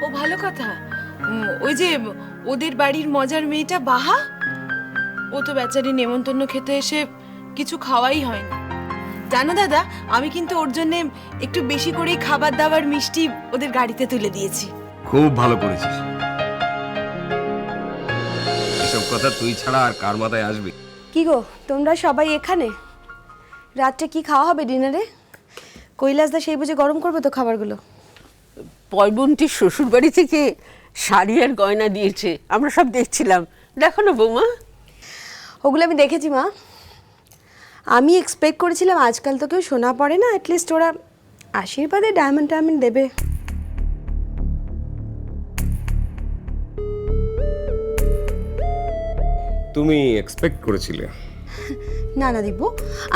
ও ভালো কথা। ওই যে ওদের বাড়ির মজার মেয়েটা বাহা, ও তো বেচারি নেমন্তন্ন খেতে এসে কিছু খাওয়াই হয়নি। জানো দাদা, আমি কিন্তু ওর জন্য একটু বেশি করেই খাবার দাবার মিষ্টি ওদের গাড়িতে তুলে দিয়েছি। খুব ভালো করেছিস। এসব কথা তুই ছাড়া আর কার মাথায় আসবে? কি গো, তোমরা সবাই এখানে? রাত্রে কি খাওয়া হবে ডিনারে? কৈলাসদা সেই বুঝে গরম করবে তো খাবারগুলো? পয়বন্তীর শ্বশুর বাড়ি থেকে শাড়ি আর গয়না দিয়েছে, আমরা সব দেখছিলাম। দেখো না বৌমা। ওগুলো আমি দেখেছি মা। আমি এক্সপেক্ট করেছিলাম আজকাল তো কেউ সোনা পড়ে না, অ্যাটলিস্ট ওরা আশীর্বাদে ডায়মন্ড টায়মন্ড দেবে। তুমি এক্সপেক্ট করেছিলে? না না দিব্য,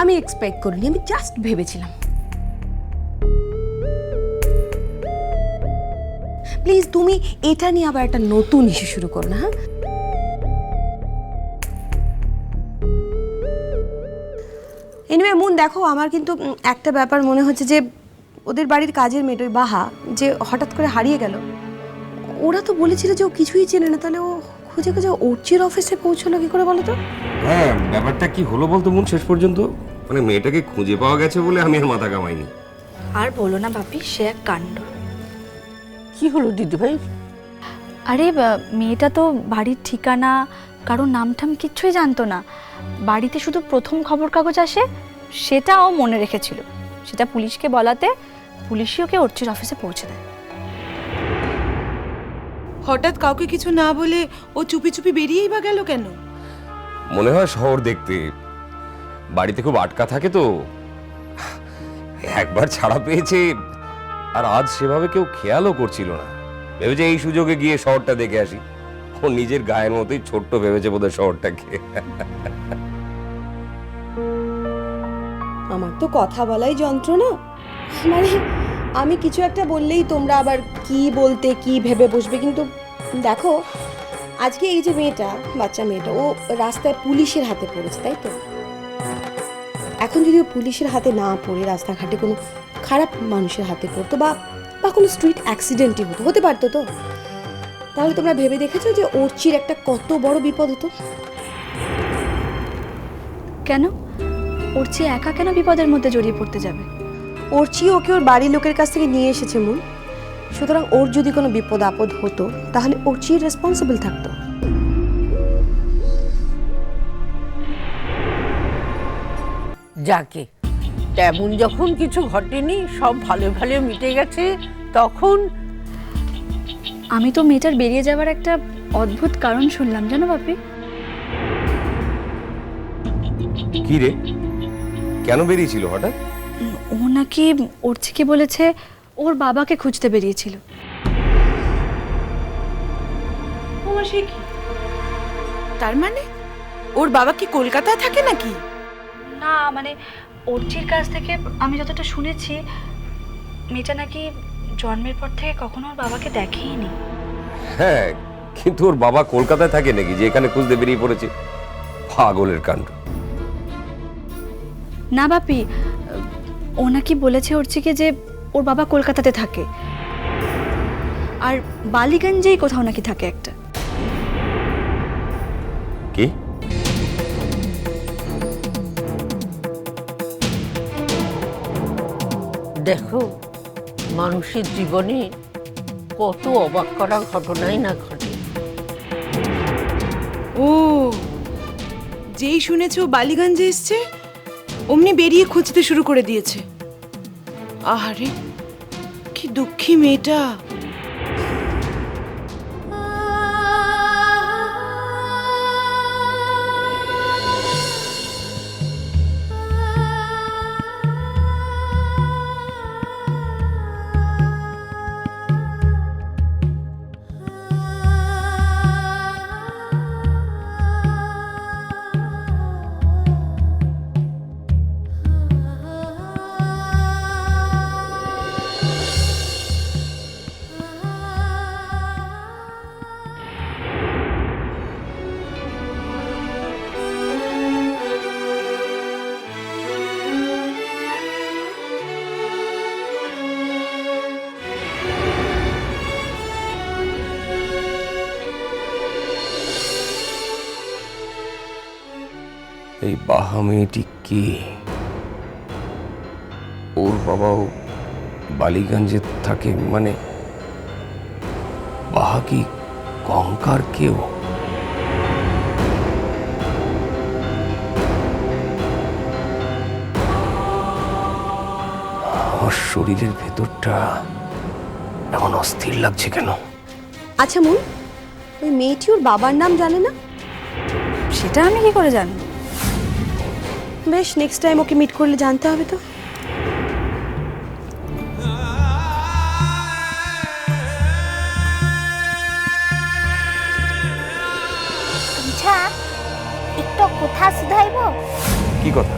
আমি এক্সপেক্ট করিনি, আমি জাস্ট ভেবেছিলাম। প্লিজ তুমি এটা নিয়ে আবার একটা নতুন ইস্যু শুরু করো না। হ্যাঁ, এনিওয়ে মুন, দেখো আমার কিন্তু একটা ব্যাপার মনে হচ্ছে যে ওদের বাড়ির কাজের মেয়ে ওই বাহা যে হঠাৎ করে হারিয়ে গেল, ওরা তো বলেছিল যে ও কিছুই চেনে না, তাহলে ও খুঁজে খুঁজে অর্চির অফিসে পৌঁছলো কি করে বলো তো? হ্যাঁ, ব্যাপারটা কি হলো বলতো মন শেষ পর্যন্ত? মানে মেয়েটাকে খুঁজে পাওয়া গেছে বলে আমি আর মাথা কামাইনি। আর বলো না বাপি, সে এক কাণ্ড। কি হলো দিদিভাই? আরে মেয়েটা তো বাড়ির ঠিকানা, কারোর নাম ঠাম কিচ্ছুই জানতো না। বাড়িতে শুধু প্রথম খবর কাগজ আসে, সেটাও মনে রেখেছিল। সেটা পুলিশকে বলাতে পুলিশই ওকে অর্চির অফিসে পৌঁছে দেয়। হঠাৎ কাউকে কিছু না বলে ও চুপি চুপি বেরিয়েই বা গেল কেন? মনে হয় শহর দেখতে, বাড়িতে খুব আটকা থাকে তো। একবার ছাড়া পেয়েছে, আর আজ সেভাবে কেউ খেয়ালও করছিল না। ভেবেছে এই সুযোগে গিয়ে শহরটা দেখে আসি। ও নিজের গায়ের মতোই ছোট্ট ভেবেছে বোধহয় শহরটাকে। আমার তো কথা বলাই যন্ত্রণা। মানে আমি কিছু একটা বললেই তোমরা আবার কি বলতে কি ভেবে বসবে। কিন্তু দেখো, আজকে এই যে মেয়েটা, বাচ্চা মেয়েটা, ও রাস্তায় পুলিশের হাতে পড়েছে, তাই তো? এখন যদি ও পুলিশের হাতে না পড়ে রাস্তাঘাটে কোনো খারাপ মানুষের হাতে পড়তো বা কোনো স্ট্রিট অ্যাক্সিডেন্টই হতে পারতো তো, তাহলে তোমরা ভেবে দেখেছো যে অর্চির একটা কত বড় বিপদ হতো? কেন অর্চি একা কেন বিপদের মধ্যে জড়িয়ে পড়তে যাবে? অর্চি ওকে ওর বাড়ির লোকের কাছ থেকে নিয়ে এসেছে মুন, সুতরাং ওর যদি কোনো বিপদ আপদ হতো তাহলে অর্চি রেসপন্সিবল থাকতো। যাকে তেমন যখন কিছু ঘটেনি, সব ভালো ভালো মিটে গেছে, তখন আমি তো মেয়েটার বেরিয়ে যাওয়ার একটা অদ্ভুত কারণ শুনলাম, জানো বাপি? কি রে, কেন বেরিয়েছিল হঠাৎ? ও নাকি অর্চিকে বলেছে ওর বাবাকে খুঁজতে বেরিয়েছিল। ও সে কি? তার মানে ওর বাবা কি কলকাতায় থাকে নাকি? না, মানে অর্চির কাছ থেকে আমি যতটা শুনেছি, মেয়েটা নাকি জন্মের পর থেকে কখনো ওর বাবাকে দেখেইনি। হ্যাঁ, কিন্তু ওর বাবা কলকাতায় থাকে নাকি যে এখানে খুঁজতে বেরিয়ে পড়েছে? পাগলের কাণ্ড। না বাপি, ও নাকি বলেছে অর্চিকে যে ওর বাবা কলকাতাতে থাকে, আর বালিগঞ্জেই কোথাও নাকি থাকে একটা। কি? দেখো, মানুষের জীবনে কত অবাক করা ঘটনাই না ঘটে। ও, যেই শুনেছে ও বালিগঞ্জে এসছে, অমনি বেরিয়ে খুঁজতে শুরু করে দিয়েছে। আহারে, কি দুঃখী মেয়েটা। এই বাহা মেয়েটি কে? ওর বাবাও বালিগঞ্জে থাকে, মানে বাহা কি কঙ্কার কেউ? আমার শরীরের ভেতরটা এমন অস্থির লাগছে কেন? আচ্ছা মুন, ওই মেয়েটি ওর বাবার নাম জানে না? সেটা আমি কি করে জানবো? বেশ, নেক্সট টাইম ওকে মিট করলে জানতে হবে তো। আচ্ছা, একটু কথা শুধাইব? কি কথা?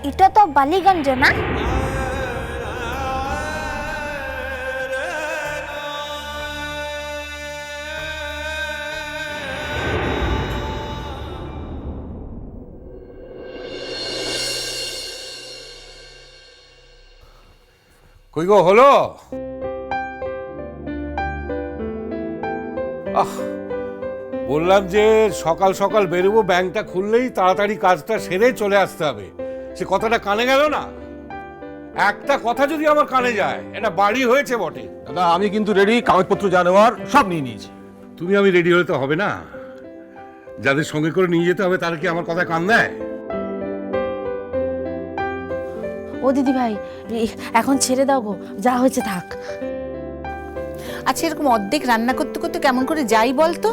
এটা তো বালিগঞ্জ না? কই গো হলো? বললাম যে সকাল সকাল বেরোবো, ব্যাংকটা খুললেই তাড়াতাড়ি কাজটা সেরে চলে আসতে হবে। সে কথাটা কানে গেল না? একটা কথা যদি আমার কানে যায়, এটা বাড়ি হয়েছে বটে। দাদা আমি কিন্তু রেডি, কাগজপত্র যা নেওয়ার সব নিয়ে নিয়েছি। তুমি আমি রেডি হলে তো হবে না। যাদের সঙ্গে করে নিয়ে যেতে হবে তারা কি আমার কথা কান দেয়? ও দিদি ভাই, এখন ছেড়ে দাও গো, যা হয়েছে থাক। আচ্ছা, এরকম অর্ধেক রান্না করতে করতে কেমন করে যাই বলতো?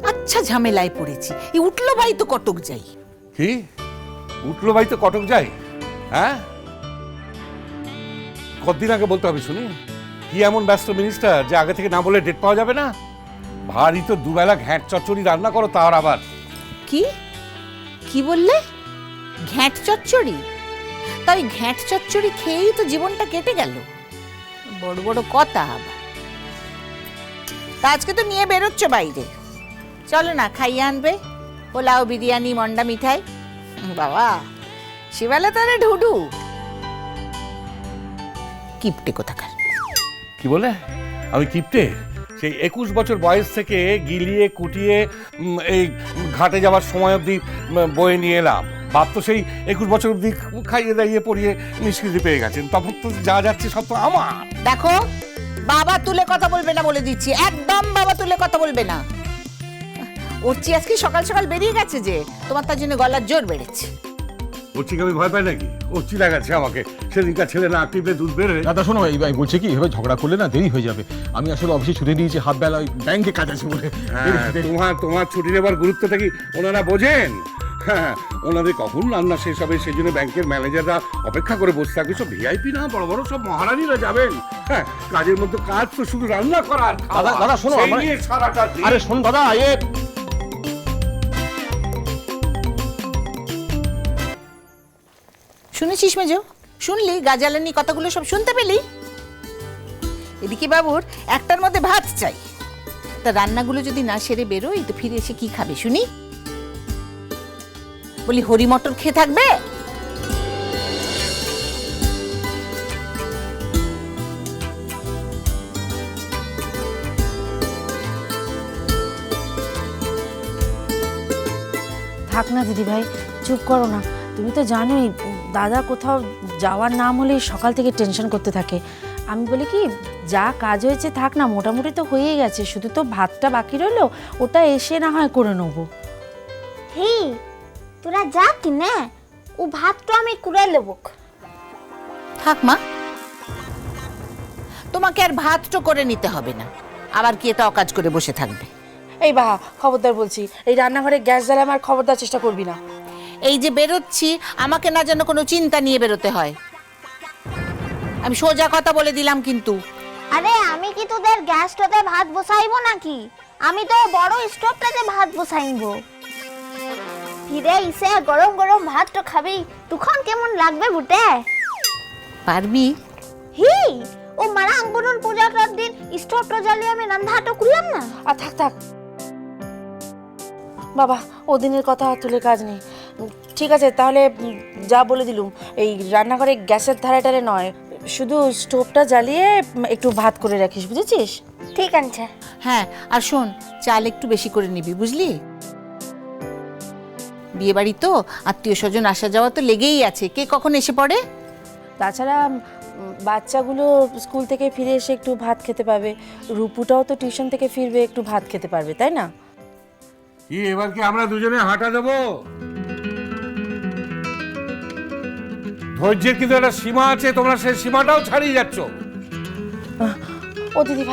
আচ্ছা, ঝামেলায় পড়েছি। এই উঠলো ভাই তো কটক যাই। কি উঠলো ভাই তো কটক যাই? হ্যাঁ, কতদিন আগে বলতে হবে শুনি? কি এমন ব্যস্ত মিনিস্টার যে আগে থেকে না বলে ডেট পাওয়া যাবে না? ভারী তো দুবেলা ঘ্যাঁট চচ্চড়ি রান্না করো, তার আবার। কি কি বললে? ঘ্যাঁট চচ্চড়ি? তাই ঘ্যাঁট চচ্চড়ি খেয়েই তো জীবনটা কেটে গেল। বড় বড় কথা আবার। তা আজকে তো নিয়ে বেরোচ্ছ বাইরে, চলো না খাইয়ে আনবে পোলাও, বিরিয়ানি, মন্ডা মিঠাই। বাবা, সেবেলা তারা ঢুডু কিপটে কোথাকার। কি বলে? আমি কিপটে? সেই 21 বছর বয়স থেকে গিলিয়ে কুটিয়ে এই ঘাটে যাওয়ার সময় অবধি বয়ে নিয়ে এলাম। বাপ তো সেই 21 বছর অবধি খাইয়ে দাইয়ে পড়িয়ে নিষ্কৃতি পেয়ে গেছেন। তখন তো যা যাচ্ছে সব তো আমার। দেখো, বাবা তুলে কথা বলবে না বলে দিচ্ছি, একদম বাবা তুলে কথা বলবে না। ওর চেয়ে আজকে সকাল সকাল বেরিয়ে গেছে যে, তোমার তার জন্য গলার জোর বেড়েছে। ওর চিকে আমি ভয় পাই নাকি? ও চিলা গেছে আমাকে। সেদিনকার ছেলে না টিপলে দুধ বেরোয়। দাদা শোনো, এই বলছে কি এভাবে ঝগড়া করলে না দেরি হয়ে যাবে। আমি আসলে অফিসে ছুটি নিয়েছি, হাত বেলা ব্যাংকে কাজ আছে বলে। তোমার ছুটি নেবার গুরুত্বটা কি ওনারা বোঝেন? হ্যাঁ, ওনাদের কখন রান্না শেষ হবে সেই জন্য ব্যাংকের ম্যানেজাররা অপেক্ষা করে বসে থাকবে। সব ভিআইপি না, বড় বড় সব মহারানীরা যাবেন। হ্যাঁ, কাজের মধ্যে কাজ তো শুধু রান্না করা আর খাওয়া। দাদা শোনো, সেই নিয়ে সারাটা দিন। আরে শোন দাদা, শুনেছিস মেজো? শুনলি? গাজালানি কথাগুলো সব শুনতে পেলি? এদিকে বাবুর একটার মধ্যে ভাত চাই। তা রান্নাগুলো যদি না সেরে বেরোই তো ফিরে এসে কি খাবে শুনি? বলি হরি মটর খেয়ে থাকবে? থাক না দিদি ভাই, চুপ করো না। তুমি তো জানোই দাদা কোথাও যাওয়ার নাম হলেই সকাল থেকে টেনশন করতে থাকে। আমি বলি কি, যা কাজ হয়েছে থাক না, মোটামুটি তো হয়েই গেছে, শুধু তো ভাতটা বাকি রইলো, ওটা এসে না হয় করে নেবো। হি, তোরা যা কিনে ও ভাতটা আমি কুড়াই নেব। থাক মা, তোমাকে আর ভাতটা করে নিতে হবে না। আবার কি এটা অকাজ করে বসে থাকবে? এই বাহা, খবরদার বলছি, এই রান্নাঘরে গ্যাস জ্বালা আমার খবরদার চেষ্টা করবি না। এই যে বেরোচ্ছি, আমাকে না যেন কোনো চিন্তা নিয়ে বেরোতে হয়। আমি সোজা কথা বলে দিলাম কিন্তু। আরে আমি কি তোদের গ্যাসটাতে ভাত বসাইবো নাকি? আমি তো বড় স্টোভটাতে ভাত বসাইবো। ফিরে এসে গরম গরম ভাতটা খাবি, তখন কেমন লাগবে বুটে? পারবি? হি, ও মারাং বুনুর পূজাটার দিন স্টোভটা জ্বালিয়ে আমি রান্নাটা করলাম না। আর থাক থাক বাবা, ওদিনের কথা তুলে কাজ নেই। ঠিক আছে তাহলে, যা বলে দিলুম, এই রান্নাঘরে গ্যাসের ধারে নয়, শুধু স্টোভটা জ্বালিয়ে একটু ভাত করে রাখিস, বুঝেছিস? ঠিক আছে। হ্যাঁ, আর শোন, চাল একটু বেশি করে নিবি, বুঝলি? বিয়ে বাড়ি তো আত্মীয় স্বজন আসা যাওয়া তো লেগেই আছে, কে কখন এসে পড়ে। তাছাড়া বাচ্চাগুলো স্কুল থেকে ফিরে এসে একটু ভাত খেতে পারবে, রূপুটাও তো টিউশন থেকে ফিরবে, একটু ভাত খেতে পারবে, তাই না? কি এবার কি আমরা দুজনে হাঁটা দেবো? ধৈর্যের কিন্তু একটা সীমা আছে, তোমরা সেই সীমাটাও ছাড়িয়ে যাচ্ছ। ও দিদি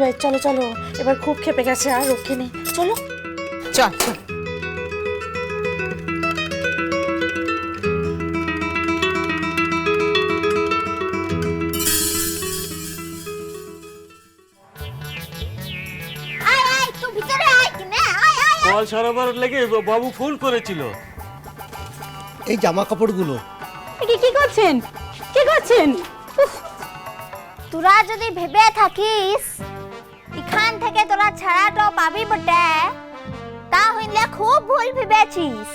ভাই, চলো চলো, এবার খুব খেপে গেছে, আর রক্ষে নেই, চলো। চল চল। আয় আয় তুই ভিতরে আয় কিনে, আয় আয় আয়। কল সারাবার লেগে বাবু ফোন করেছিল। এই জামা কাপড়গুলো কি করছেন? তোরা যদি ভেবে থাকিস এখান থেকে তোরা ছাড়াটা পাবি বটে, তা হইলে খুব ভুল ভেবেছিস।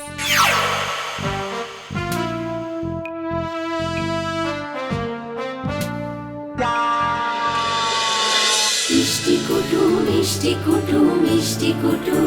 মিষ্টি কুটু মিষ্টি কুটু মিষ্টি কুটু